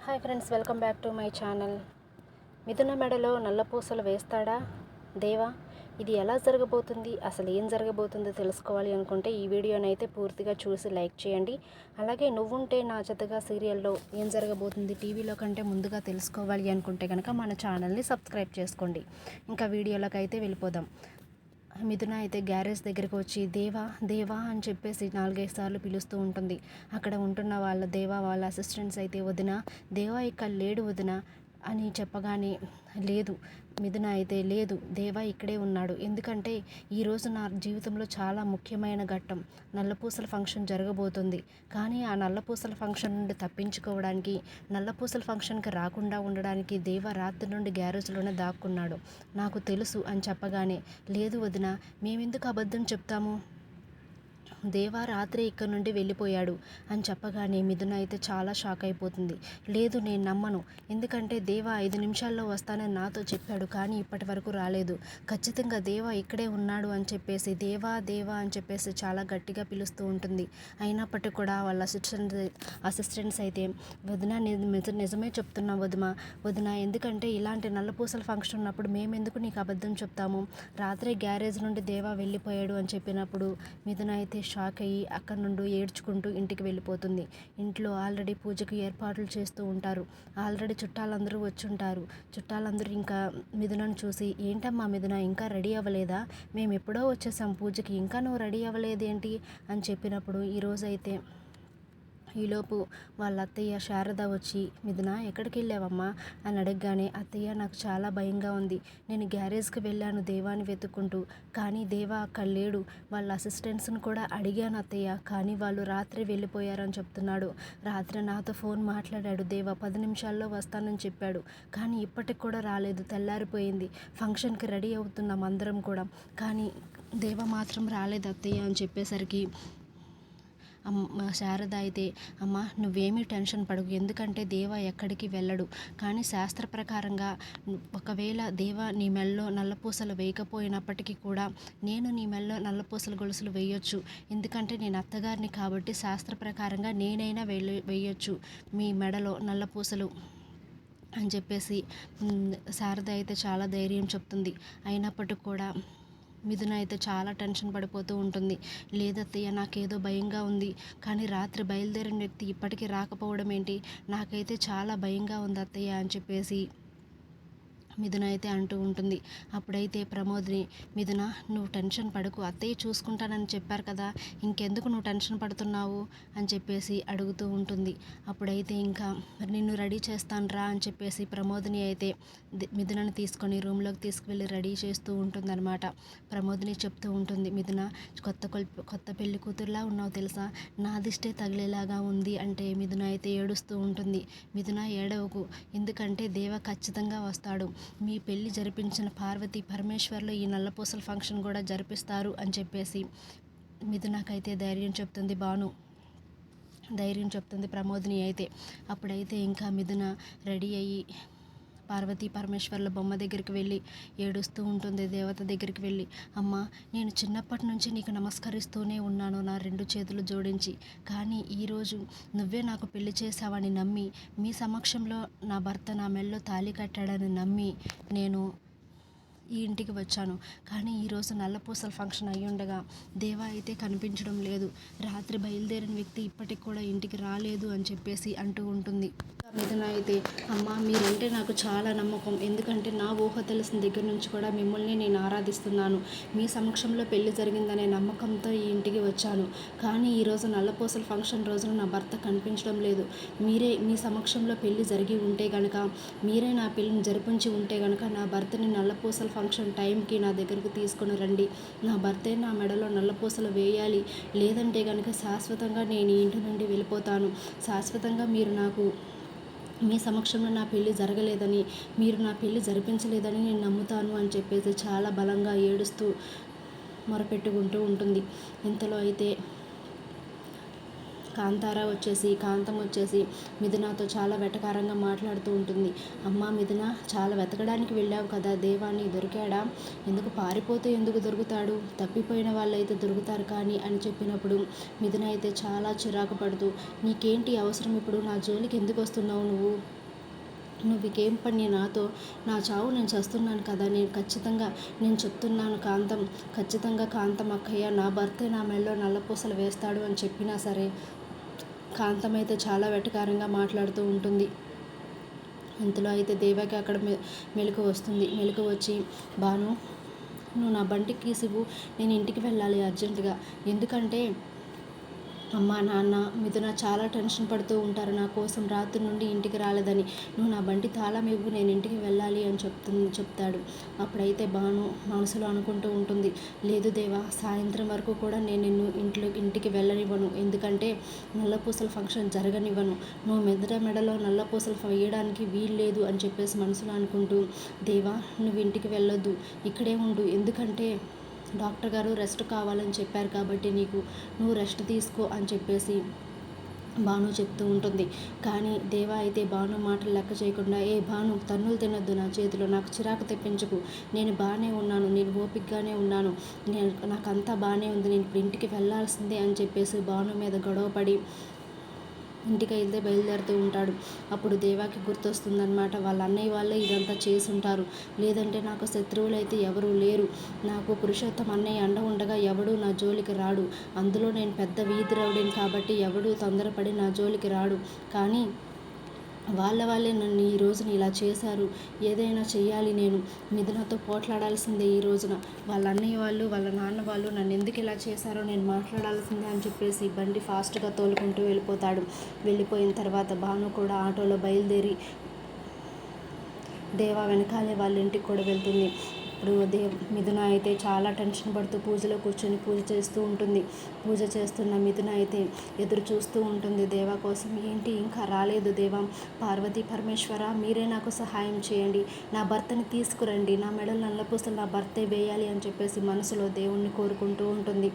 Hi friends, welcome back to my channel. మిథున మెడలో నల్లపూసలు వేస్తాడా దేవా? ఇది ఎలా జరగబోతుంది, అసలు ఏం జరగబోతుందో తెలుసుకోవాలి అనుకుంటే ఈ వీడియోనైతే పూర్తిగా చూసి లైక్ చేయండి. అలాగే నువ్వుంటే నా జతగా సీరియల్లో ఏం జరగబోతుంది టీవీలో కంటే ముందుగా తెలుసుకోవాలి అనుకుంటే కనుక మన ఛానల్ని సబ్స్క్రైబ్ చేసుకోండి. ఇంకా వీడియోలోకి అయితే వెళ్ళిపోదాం. మిథున అయితే గ్యారేజ్ దగ్గరికి వచ్చి దేవా దేవా అని చెప్పేసి 4-5 సార్లు పిలుస్తూ ఉంటుంది. అక్కడ ఉంటున్న దేవా వాళ్ళ అసిస్టెంట్స్ అయితే వదిన దేవా ఇక్కడ లేడు వదిన అని చెప్పగానే లేదు మిథున అయితే లేదు దేవా ఇక్కడే ఉన్నాడు, ఎందుకంటే ఈరోజు నా జీవితంలో చాలా ముఖ్యమైన ఘట్టం, నల్లపూసల ఫంక్షన్ జరగబోతుంది. కానీ ఆ నల్లపూసల ఫంక్షన్ నుండి తప్పించుకోవడానికి, నల్లపూసల ఫంక్షన్కి రాకుండా ఉండడానికి దేవా రాత్రి నుండి గ్యారేజ్లోనే దాక్కున్నాడు, నాకు తెలుసు అని చెప్పగానే లేదు వదిన మేమెందుకు అబద్ధం చెప్తాము, దేవా రాత్రి ఇక్కడ నుండి వెళ్ళిపోయాడు అని చెప్పగానే మిథున అయితే చాలా షాక్ అయిపోతుంది. లేదు నేను నమ్మను, ఎందుకంటే దేవా 5 నిమిషాల్లో వస్తానని నాతో చెప్పాడు, కానీ ఇప్పటి వరకు రాలేదు, ఖచ్చితంగా దేవా ఇక్కడే ఉన్నాడు అని చెప్పేసి దేవా దేవా అని చెప్పేసి చాలా గట్టిగా పిలుస్తూ ఉంటుంది. అయినప్పటికీ కూడా వాళ్ళ అసిస్టెంట్స్ అయితే వదిన నిజమే చెప్తున్నాం వదిన, ఎందుకంటే ఇలాంటి నల్లపూసల ఫంక్షన్ ఉన్నప్పుడు మేమెందుకు నీకు అబద్ధం చెప్తాము, రాత్రి గ్యారేజ్ నుండి దేవా వెళ్ళిపోయాడు అని చెప్పినప్పుడు మిథున అయితే షాక్ అయ్యి అక్కడ నుండి ఏడ్చుకుంటూ ఇంటికి వెళ్ళిపోతుంది. ఇంట్లో ఆల్రెడీ పూజకు ఏర్పాట్లు చేస్తూ ఉంటారు. ఆల్రెడీ చుట్టాలందరూ వచ్చుంటారు. చుట్టాలందరూ ఇంకా మిథునను చూసి ఏంటమ్మా మిథున ఇంకా రెడీ అవ్వలేదా, మేము ఎప్పుడో వచ్చేసాం పూజకి, ఇంకా నువ్వు రెడీ అవ్వలేదేంటి అని చెప్పినప్పుడు ఈరోజైతే ఈలోపు వాళ్ళ అత్తయ్య శారద వచ్చి మిథున ఎక్కడికి వెళ్ళావమ్మా అని అడగగానే అత్తయ్య నాకు చాలా భయంగా ఉంది, నేను గ్యారేజ్కి వెళ్ళాను దేవాని వెతుక్కుంటూ, కానీ దేవా అక్కడ లేడు, వాళ్ళ అసిస్టెంట్స్ని కూడా అడిగాను అత్తయ్య, కానీ వాళ్ళు రాత్రి వెళ్ళిపోయారని చెప్తున్నాడు, రాత్రి నాతో ఫోన్ మాట్లాడాడు దేవా 10 నిమిషాల్లో వస్తానని చెప్పాడు, కానీ ఇప్పటికి కూడా రాలేదు, తెల్లారిపోయింది, ఫంక్షన్కి రెడీ అవుతున్నాం అందరం కూడా, కానీ దేవా మాత్రం రాలేదు అత్తయ్య అని చెప్పేసరికి శారద అయితే అమ్మ నువ్వేమీ టెన్షన్ పడకు, ఎందుకంటే దేవా ఎక్కడికి వెళ్ళడు, కానీ శాస్త్ర ప్రకారంగా ఒకవేళ దేవా నీ మెల్లో నల్లపూసలు వేయకపోయినప్పటికీ కూడా నేను నీ మెల్లో నల్లపూసల గొలుసులు వేయొచ్చు, ఎందుకంటే నేను అత్తగారిని కాబట్టి శాస్త్ర ప్రకారంగా నేనైనా వేయొచ్చు మీ మెడలో నల్లపూసలు అని చెప్పేసి శారద అయితే చాలా ధైర్యం చెప్తుంది. అయినప్పటికీ కూడా మిథున అయితే చాలా టెన్షన్ పడిపోతూ ఉంటుంది. లేదత్తయ్య నాకేదో భయంగా ఉంది, కానీ రాత్రి బయలుదేరిన వ్యక్తి ఇప్పటికీ రాకపోవడం ఏంటి, నాకైతే చాలా భయంగా ఉంది అత్తయ్య అని చెప్పేసి మిథున అయితే అంటూ ఉంటుంది. అప్పుడైతే ప్రమోద్ని మిథున నువ్వు టెన్షన్ పడకు, అత్తయ్య చూసుకుంటానని చెప్పారు కదా, ఇంకెందుకు నువ్వు టెన్షన్ పడుతున్నావు అని చెప్పేసి అడుగుతూ ఉంటుంది. అప్పుడైతే ఇంకా నిన్ను రెడీ చేస్తాను రా అని చెప్పేసి ప్రమోద్ని అయితే మిథునని తీసుకొని రూమ్లోకి తీసుకువెళ్ళి రెడీ చేస్తూ ఉంటుందన్నమాట. ప్రమోద్ని చెప్తూ ఉంటుంది మిథున కొత్త పెళ్లి కూతురులా ఉన్నావు తెలుసా, నా దిష్టే తగిలేలాగా ఉంది అంటే మిథున అయితే ఏడుస్తూ ఉంటుంది. మిథున ఏడవకు, ఎందుకంటే దేవ ఖచ్చితంగా వస్తాడు, మీ పెళ్లి జరిపించిన పార్వతి పరమేశ్వర్లో ఈ నల్లపూసల ఫంక్షన్ కూడా జరిపిస్తారు అని చెప్పేసి మిథునకైతే ధైర్యం చెప్తుంది ప్రమోదిని అయితే. అప్పుడైతే ఇంకా మిథున రెడీ అయ్యి పార్వతీ పరమేశ్వర్ల బొమ్మ దగ్గరికి వెళ్ళి ఏడుస్తూ ఉంటుంది. దేవత దగ్గరికి వెళ్ళి అమ్మ నేను చిన్నప్పటి నుంచి నీకు నమస్కరిస్తూనే ఉన్నాను నా 2 చేతులు జోడించి, కానీ ఈరోజు నువ్వే నాకు పెళ్లి చేసావని నమ్మి, మీ సమక్షంలో నా భర్త నా మెల్లో తాళి కట్టాడని నమ్మి నేను ఈ ఇంటికి వచ్చాను, కానీ ఈరోజు నల్లపూసల ఫంక్షన్ అయ్యుండగా దేవా అయితే కనిపించడం లేదు, రాత్రి బయలుదేరిన వ్యక్తి ఇప్పటికి కూడా ఇంటికి రాలేదు అని చెప్పేసి అంటూ ఉంటుంది. మిథున అయితే అమ్మ మీరంటే నాకు చాలా నమ్మకం, ఎందుకంటే నా ఊహ తెలిసిన దగ్గర నుంచి కూడా మిమ్మల్ని నేను ఆరాధిస్తున్నాను, మీ సమక్షంలో పెళ్లి జరిగిందనే నమ్మకంతో ఈ ఇంటికి వచ్చాను, కానీ ఈరోజు నల్లపూసల ఫంక్షన్ రోజున నా భర్త కనిపించడం లేదు, మీరే మీ సమక్షంలో పెళ్లి జరిగి ఉంటే కనుక, మీరే నా పెళ్లిని జరిపించి ఉంటే కనుక నా భర్తని నల్లపూసల ఫంక్షన్ టైంకి నా దగ్గరకు తీసుకొని రండి, నా భర్తే నా మెడలో నల్లపూసలు వేయాలి, లేదంటే కనుక శాశ్వతంగా నేను ఈ ఇంటి నుండి వెళ్ళిపోతాను, శాశ్వతంగా మీరు నాకు మీ సమక్షంలో నా పెళ్లి జరగలేదని, మీరు నా పెళ్లి జరిపించలేదని నేను నమ్ముతాను అని చెప్పేసి చాలా బలంగా ఏడుస్తూ మొరపెట్టుకుంటూ ఉంటుంది. ఇంతలో అయితే కాంతం వచ్చేసి మిథునతో చాలా వెటకారంగా మాట్లాడుతూ ఉంటుంది. అమ్మ మిథున, చాలా వెతకడానికి వెళ్ళావు కదా, దేవాన్ని దొరికాడా? ఎందుకు పారిపోతే ఎందుకు దొరుకుతాడు? తప్పిపోయిన వాళ్ళైతే దొరుకుతారు కానీ అని చెప్పినప్పుడు మిథున అయితే చాలా చిరాకు పడుతూ, నీకేంటి అవసరం ఇప్పుడు? నా జోలికి ఎందుకు వస్తున్నావు నువ్వు? నువ్వుకేం పని నాతో? నా చావు నేను చస్తున్నాను కదా, నేను చెప్తున్నాను కాంతం, ఖచ్చితంగా కాంతం అక్కయ్య నా భర్తే నా మెడలో నల్లపూసలు వేస్తాడు అని చెప్పినా సరే కాంతం అయితే చాలా వెటకారంగా మాట్లాడుతూ ఉంటుంది. ఇంతలో అయితే దేవకి అక్కడ మెలకు వస్తుంది. మెలకు వచ్చి, భాను నువ్వు నా బండికి కీస్ ఇవ్వు, నేను ఇంటికి వెళ్ళాలి అర్జెంటుగా. ఎందుకంటే అమ్మ నాన్న మిథున చాలా టెన్షన్ పడుతూ ఉంటారు నా కోసం రాత్రి నుండి ఇంటికి రాలేదని. నువ్వు నా బండి తాళం ఇవ్వు, నేను ఇంటికి వెళ్ళాలి అని చెప్తాడు. అప్పుడైతే భాను మనసులో అనుకుంటూ ఉంటుంది, లేదు దేవా, సాయంత్రం వరకు కూడా నేను నిన్ను ఇంటికి వెళ్ళనివ్వను. ఎందుకంటే నల్లపూసల ఫంక్షన్ జరగనివ్వను. నువ్వు మెడలో నల్లపూసలు వేయడానికి వీల్లేదు అని చెప్పేసి మనసులో అనుకుంటూ, దేవా నువ్వు ఇంటికి వెళ్ళొద్దు, ఇక్కడే ఉండు. ఎందుకంటే డాక్టర్ గారు రెస్ట్ కావాలని చెప్పారు కాబట్టి నువ్వు రెస్ట్ తీసుకో అని చెప్పేసి భాను చెప్తూ ఉంటుంది. కానీ దేవా అయితే భాను మాటలు లెక్క చేయకుండా, ఏ భాను, తన్నులు తినొద్దు నా చేతిలో, నాకు చిరాకు తెప్పించకు, నేను బాగానే ఉన్నాను, నేను ఓపికగానే ఉన్నాను, నాకంతా బాగానే ఉంది, నేను ఇప్పుడు ఇంటికి వెళ్ళాల్సిందే అని చెప్పేసి భాను మీద గొడవపడి ఇంటికి అయితే బయలుదేరుతూ ఉంటాడు. అప్పుడు దేవాకి గుర్తొస్తుందన్నమాట, వాళ్ళ అన్నయ్య వాళ్ళే ఇదంతా చేసుంటారు, లేదంటే నాకు శత్రువులు అయితే ఎవరూ లేరు, నాకు పురుషోత్తం అన్నయ్య అండ ఉండగా ఎవడూ నా జోలికి రాడు, అందులో నేను పెద్ద వీధి రౌడీని కాబట్టి ఎవడూ తొందరపడి నా జోలికి రాడు, కానీ వాళ్ళే నన్ను ఈ రోజున ఇలా చేశారు, ఏదైనా చెయ్యాలి, నేను మిథునతో పోట్లాడాల్సిందే ఈ రోజున, వాళ్ళ అన్నయ్య వాళ్ళు వాళ్ళ నాన్న వాళ్ళు నన్ను ఎందుకు ఇలా చేశారో నేను మాట్లాడాల్సిందే అని చెప్పేసి బండి ఫాస్ట్గా తోలుకుంటూ వెళ్ళిపోయిన తర్వాత భాను కూడా ఆటోలో బయలుదేరి దేవా వెనకాలే వాళ్ళ ఇంటికి కూడా వెళ్తుంది. ఇప్పుడు మిథున అయితే చాలా టెన్షన్ పడుతూ పూజలో కూర్చొని పూజ చేస్తూ ఉంటుంది. పూజ చేస్తున్న మిథున అయితే ఎదురు చూస్తూ ఉంటుంది దేవా కోసం. ఏంటి ఇంకా రాలేదు దేవా? పార్వతీ పరమేశ్వర, మీరే నాకు సహాయం చేయండి, నా భర్తని తీసుకురండి, నా మెడలు నల్లపూసలు నా భర్తే వేయాలి అని చెప్పేసి మనసులో దేవుణ్ణి కోరుకుంటూ ఉంటుంది.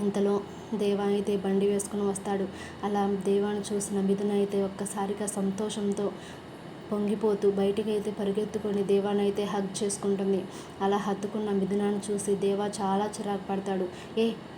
ఇంతలో దేవా అయితే బండి వేసుకుని వస్తాడు. అలా దేవాను చూసిన మిథున అయితే ఒక్కసారిగా సంతోషంతో పొంగిపోతూ బయటికి అయితే పరిగెత్తుకొని దేవానైతే హగ్ చేసుకుంటుంది. అలా హత్తుకున్న మిథునాన్ని చూసి దేవా చాలా చిరాకు పడతాడు.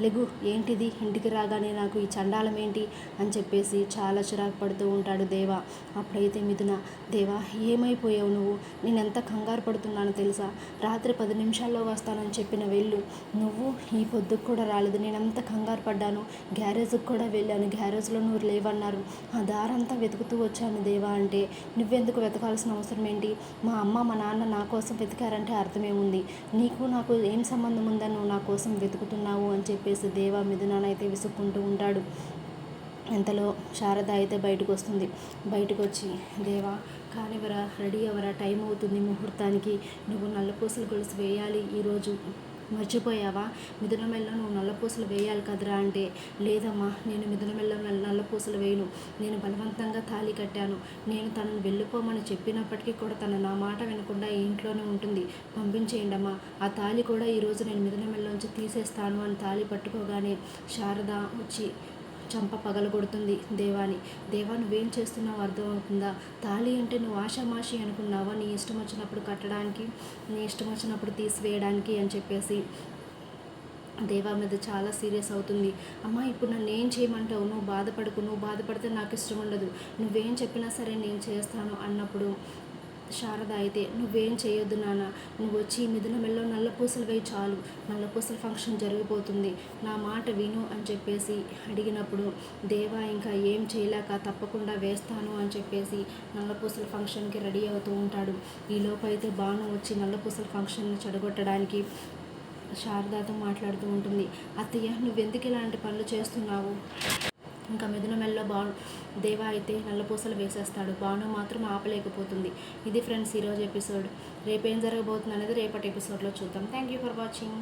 లెగు, ఏంటిది, ఇంటికి రాగానే నాకు ఈ చండాలం ఏంటి అని చెప్పేసి చాలా చిరాకు పడుతూ ఉంటాడు దేవా. అప్పుడైతే మిథున, దేవా ఏమైపోయావు నువ్వు? నేను ఎంత కంగారు పడుతున్నానో తెలుసా? రాత్రి 10 నిమిషాల్లో వస్తానని చెప్పిన వెళ్ళు, నువ్వు ఈ పొద్దుకు కూడా రాలేదు. నేను ఎంత కంగారు పడ్డాను, గ్యారేజ్కి కూడా వెళ్ళాను, గ్యారేజ్లో నువ్వు లేవన్నారు, ఆ దారంతా వెతుకుతూ వచ్చాను దేవా. అంటే నువ్వెందుకు వెతకాల్సిన అవసరం ఏంటి? మా అమ్మ మా నాన్న నా కోసం వెతికారంటే అర్థమేముంది? నీకు నాకు ఏం సంబంధం ఉందని నువ్వు నా కోసం వెతుకుతున్నావు అని చెప్పేసి దేవా మిథుననైతే విసుక్కుంటూ ఉంటాడు. ఇంతలో శారద అయితే బయటకు వస్తుంది. బయటకు వచ్చి, దేవా కానివరా, రెడీ అవ్వరా, టైం అవుతుంది ముహూర్తానికి, నువ్వు నల్లపూసల గొలుసు వేయాలి ఈరోజు, మర్చిపోయావా? మిథున మెడలో నువ్వు నల్లపూసలు వేయాలి కదరా అంటే, లేదమ్మా, నేను మిథున మెడలో నల్లపూసలు వేయను, నేను బలవంతంగా తాళి కట్టాను, నేను తనను వెళ్ళిపోమని చెప్పినప్పటికీ కూడా తను నా మాట వినకుండా ఈ ఇంట్లోనే ఉంటుంది, పంపించేయండి అమ్మా, ఆ తాళి కూడా ఈరోజు నేను మిథున మెడలోంచి తీసేస్తాను అని తాళి పట్టుకోగానే శారద వచ్చి చంప పగలగొడుతుంది దేవాని. దేవా నువ్వేం చేస్తున్నావు అర్థమవుతుందా? తాళి అంటే నువ్వు ఆషామాషి అనుకున్నావా? నీ ఇష్టం వచ్చినప్పుడు కట్టడానికి, నీ ఇష్టం వచ్చినప్పుడు తీసివేయడానికి అని చెప్పేసి దేవా మీద చాలా సీరియస్ అవుతుంది. అమ్మ ఇప్పుడు నన్ను ఏం చేయమంటావు? నువ్వు బాధపడకు, నువ్వు బాధపడితే నాకు ఇష్టం ఉండదు, నువ్వేం చెప్పినా సరే నేను చేస్తాను అన్నప్పుడు శారద అయితే, నువ్వేం చేయొద్దు నాన్న, నువ్వు వచ్చి మిథున మెడలో నల్లపూసలు వేయి చాలు, నల్లపూసల ఫంక్షన్ జరిగిపోతుంది, నా మాట విను అని చెప్పేసి అడిగినప్పుడు దేవా ఇంకా ఏం చేయలేక తప్పకుండా వేస్తాను అని చెప్పేసి నల్లపూసల ఫంక్షన్కి రెడీ అవుతూ ఉంటాడు. ఈలోపు అయితే భాను వచ్చి నల్లపూసల ఫంక్షన్ని చెడగొట్టడానికి శారదతో మాట్లాడుతూ ఉంటుంది. అత్తయ్య నువ్వెందుకు ఇలాంటి పనులు చేస్తున్నావు? ఇంకా మిథున మెడలో దేవా అయితే నల్లపూసలు వేసేస్తాడు. భాను మాత్రం ఆపలేకపోతుంది. ఇది ఫ్రెండ్స్ ఈరోజు ఎపిసోడ్. రేపేం జరగబోతుంది అనేది రేపటి ఎపిసోడ్లో చూద్దాం. Thank you for watching.